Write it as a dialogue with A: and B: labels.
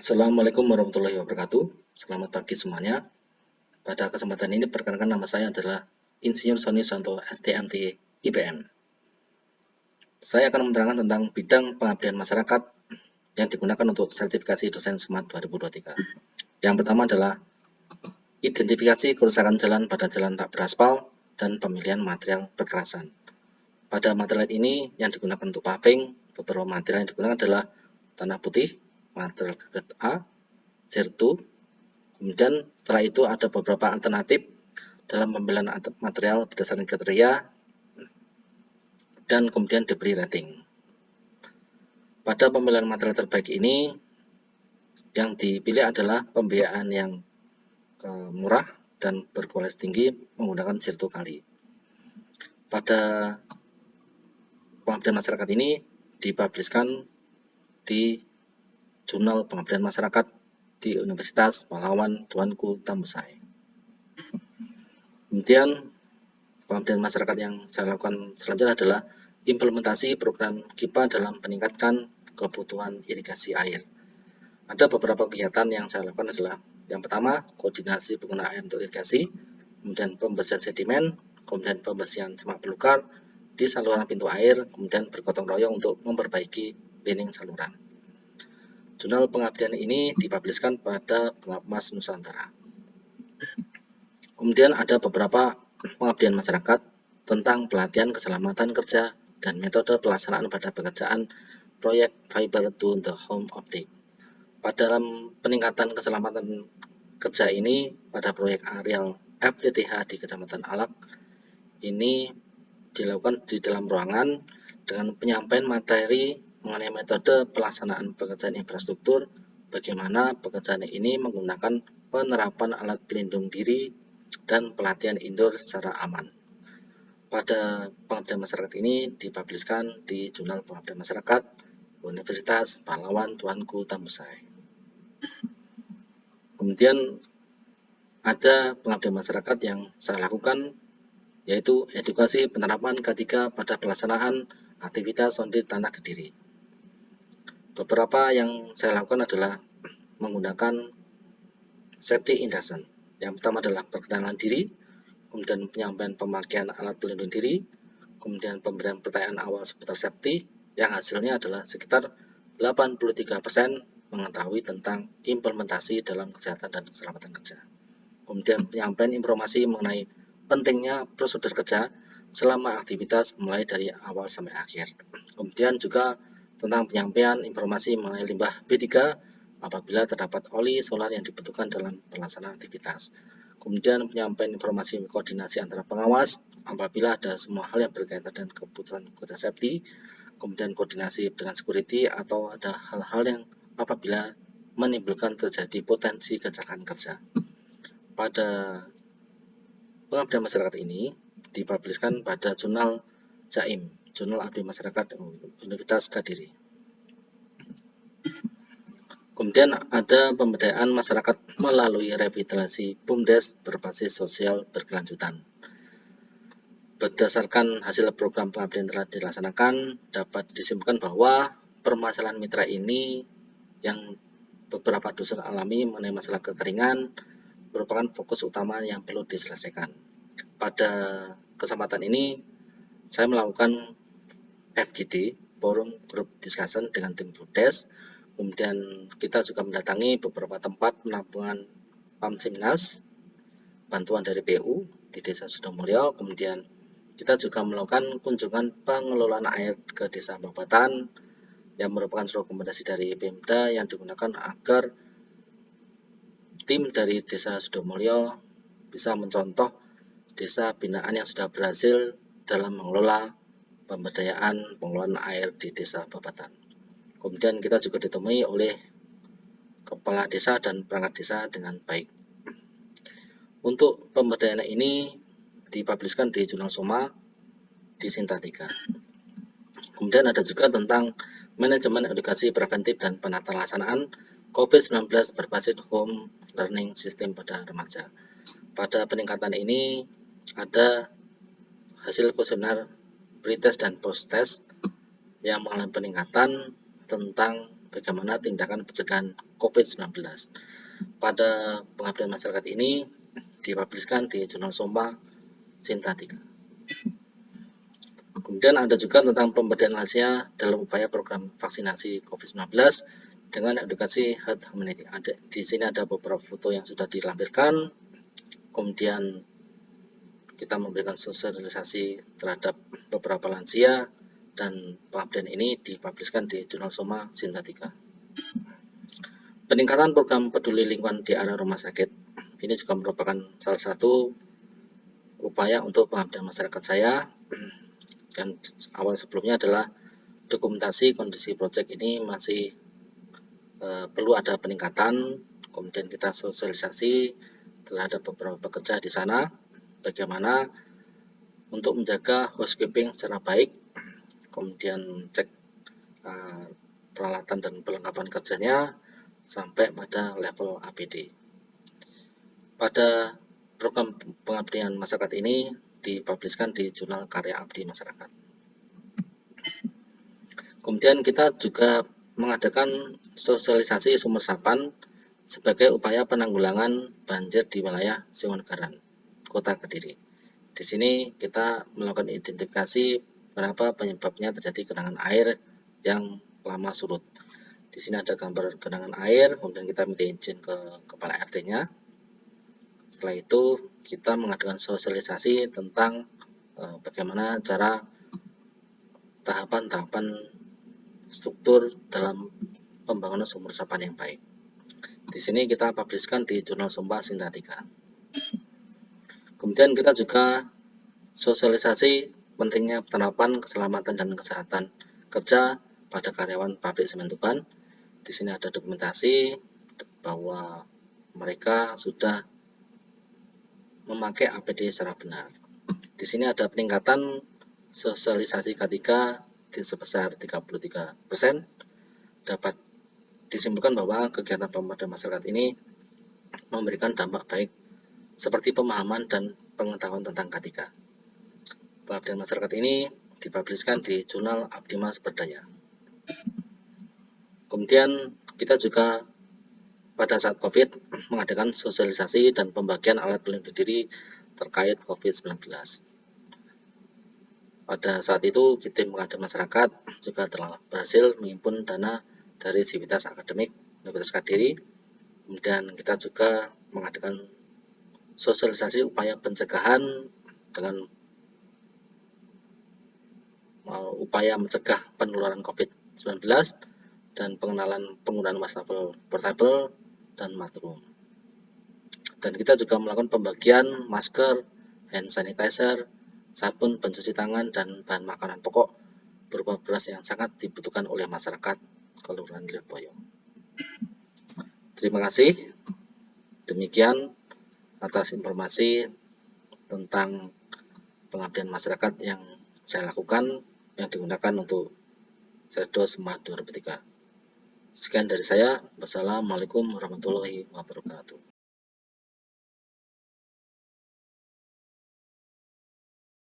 A: Assalamualaikum warahmatullahi wabarakatuh. Selamat pagi semuanya. Pada kesempatan ini perkenalkan, nama saya adalah Insinyur Sony Santo STMT IPM. Saya akan menerangkan tentang bidang pengabdian masyarakat yang digunakan untuk sertifikasi dosen Smart 2023. Yang pertama adalah identifikasi kerusakan jalan pada jalan tak beraspal dan pemilihan material perkerasan. Pada material ini yang digunakan untuk paving, beberapa material yang digunakan adalah tanah putih, material geget A, zerto. Kemudian setelah itu ada beberapa alternatif dalam pemilihan material berdasarkan kriteria dan kemudian diberi rating. Pada pemilihan material terbaik ini yang dipilih adalah pembiayaan yang murah dan berkualitas tinggi menggunakan zerto kali. Pada pengabdian masyarakat ini dipubliskan di Jurnal Pengabdian Masyarakat di Universitas Pahlawan Tuanku Tambusai. Kemudian pengabdian masyarakat yang saya lakukan selanjutnya adalah implementasi program KIPA dalam meningkatkan kebutuhan irigasi air. Ada beberapa kegiatan yang saya lakukan adalah yang pertama, koordinasi penggunaan air untuk irigasi, kemudian pembersihan sedimen, kemudian pembersihan semak belukar di saluran pintu air, kemudian bergotong royong untuk memperbaiki lining saluran. Jurnal pengabdian ini dipubliskan pada Pengabdian Mas Nusantara. Kemudian ada beberapa pengabdian masyarakat tentang pelatihan keselamatan kerja dan metode pelaksanaan pada pekerjaan proyek Fiber to the Home Optic. Pada dalam peningkatan keselamatan kerja ini pada proyek areal FTTH di Kecamatan Alak ini dilakukan di dalam ruangan dengan penyampaian materi mengenai metode pelaksanaan pekerjaan infrastruktur, bagaimana pekerjaan ini menggunakan penerapan alat pelindung diri dan pelatihan indoor secara aman. Pada pengabdian masyarakat ini dipubliskan di Jurnal Pengabdian Masyarakat Universitas Pahlawan Tuanku Tambusai. Kemudian ada pengabdian masyarakat yang saya lakukan, yaitu edukasi penerapan K3 pada pelaksanaan aktivitas sondir tanah Kediri. Beberapa yang saya lakukan adalah menggunakan safety induction. Yang pertama adalah perkenalan diri, kemudian penyampaian pemakaian alat pelindung diri, kemudian pemberian pertanyaan awal seputar safety, yang hasilnya adalah sekitar 83% mengetahui tentang implementasi dalam kesehatan dan keselamatan kerja. Kemudian penyampaian informasi mengenai pentingnya prosedur kerja selama aktivitas mulai dari awal sampai akhir. Kemudian juga tentang penyampaian informasi mengenai limbah B3 apabila terdapat oli solar yang dibutuhkan dalam pelaksanaan aktivitas. Kemudian penyampaian informasi koordinasi antara pengawas apabila ada semua hal yang berkaitan dengan kebutuhan kerja safety, kemudian koordinasi dengan security atau ada hal-hal yang apabila menimbulkan terjadi potensi kecelakaan kerja. Pada pengabdian masyarakat ini dipubliskan pada Jurnal JAIM, Jurnal Abdi Masyarakat Universitas Kediri. Kemudian ada pemberdayaan masyarakat melalui revitalisasi BUMDes berbasis sosial berkelanjutan. Berdasarkan hasil program pengabdian telah dilaksanakan, dapat disimpulkan bahwa permasalahan mitra ini yang beberapa dusun alami mengenai masalah kekeringan merupakan fokus utama yang perlu diselesaikan. Pada kesempatan ini, saya melakukan FGD, Forum Group Discussion dengan tim BUMDes. Kemudian kita juga mendatangi beberapa tempat penampungan Pamsimnas, bantuan dari PU di Desa Sudomulyo. Kemudian kita juga melakukan kunjungan pengelolaan air ke Desa Babatan yang merupakan rekomendasi dari Pemda yang digunakan agar tim dari Desa Sudomulyo bisa mencontoh desa binaan yang sudah berhasil dalam mengelola pemberdayaan pengelolaan air di Desa Babatan. Kemudian kita juga ditemui oleh kepala desa dan perangkat desa dengan baik. Untuk pemberdayaan ini dipubliskan di Jurnal Soma di Sinta 3. Kemudian ada juga tentang manajemen edukasi preventif dan penata laksanaan COVID-19 berbasis home learning system pada remaja. Pada peningkatan ini ada hasil kuesioner pre-test dan post-test yang mengalami peningkatan tentang bagaimana tindakan pencegahan COVID-19. Pada pengabdian masyarakat ini dipubliskan di Jurnal Soma Sinta 3. Kemudian ada juga tentang pemberdayaan lansia dalam upaya program vaksinasi COVID-19 dengan edukasi herd immunity. Di sini ada beberapa foto yang sudah dilampirkan. Kemudian kita memberikan sosialisasi terhadap beberapa lansia dan pengabdian ini dipubliskan di Jurnal Soma Sinta 3. Peningkatan program peduli lingkungan di area rumah sakit ini juga merupakan salah satu upaya untuk pengabdian masyarakat saya. Dan awal sebelumnya adalah dokumentasi kondisi proyek ini masih perlu ada peningkatan. Kemudian kita sosialisasi terhadap beberapa pekerja di sana bagaimana untuk menjaga housekeeping secara baik, kemudian cek peralatan dan perlengkapan kerjanya sampai pada level APD. Pada program pengabdian masyarakat ini dipubliskan di Jurnal Karya Abdi Masyarakat. Kemudian kita juga mengadakan sosialisasi sumur resapan sebagai upaya penanggulangan banjir di wilayah Siwonegaran, Kota Kediri. Di sini kita melakukan identifikasi kenapa penyebabnya terjadi genangan air yang lama surut. Di sini ada gambar genangan air, kemudian kita minta izin ke kepala RT-nya. Setelah itu kita mengadakan sosialisasi tentang bagaimana cara tahapan-tahapan struktur dalam pembangunan sumur resapan yang baik. Di sini kita publiskan di Jurnal Soma Sinta 3. Kemudian kita juga sosialisasi pentingnya penerapan keselamatan dan kesehatan kerja pada karyawan pabrik semen Tuban. Di sini ada dokumentasi bahwa mereka sudah memakai APD secara benar. Di sini ada peningkatan sosialisasi K3 sebesar 33%. Dapat disimpulkan bahwa kegiatan pemberdayaan masyarakat ini memberikan dampak baik seperti pemahaman dan pengetahuan tentang K3. Pengabdian masyarakat ini dipubliskan di Jurnal Abdi Mas Berdaya. Kemudian kita juga pada saat COVID mengadakan sosialisasi dan pembagian alat pelindung diri terkait COVID-19. Pada saat itu, tim pengabdian masyarakat juga telah berhasil menghimpun dana dari Sivitas Akademik Universitas Kediri. Kemudian kita juga mengadakan sosialisasi upaya pencegahan dengan upaya mencegah penularan COVID-19 dan pengenalan penggunaan wastafel portable dan matrum. Dan kita juga melakukan pembagian masker, hand sanitizer, sabun pencuci tangan, dan bahan makanan pokok berupa beras yang sangat dibutuhkan oleh masyarakat Kelurahan Lirboyo. Terima kasih. Demikian atas informasi tentang pengabdian masyarakat yang saya lakukan yang digunakan untuk Serdos Maret 2003. Sekian dari saya. Wassalamualaikum warahmatullahi wabarakatuh.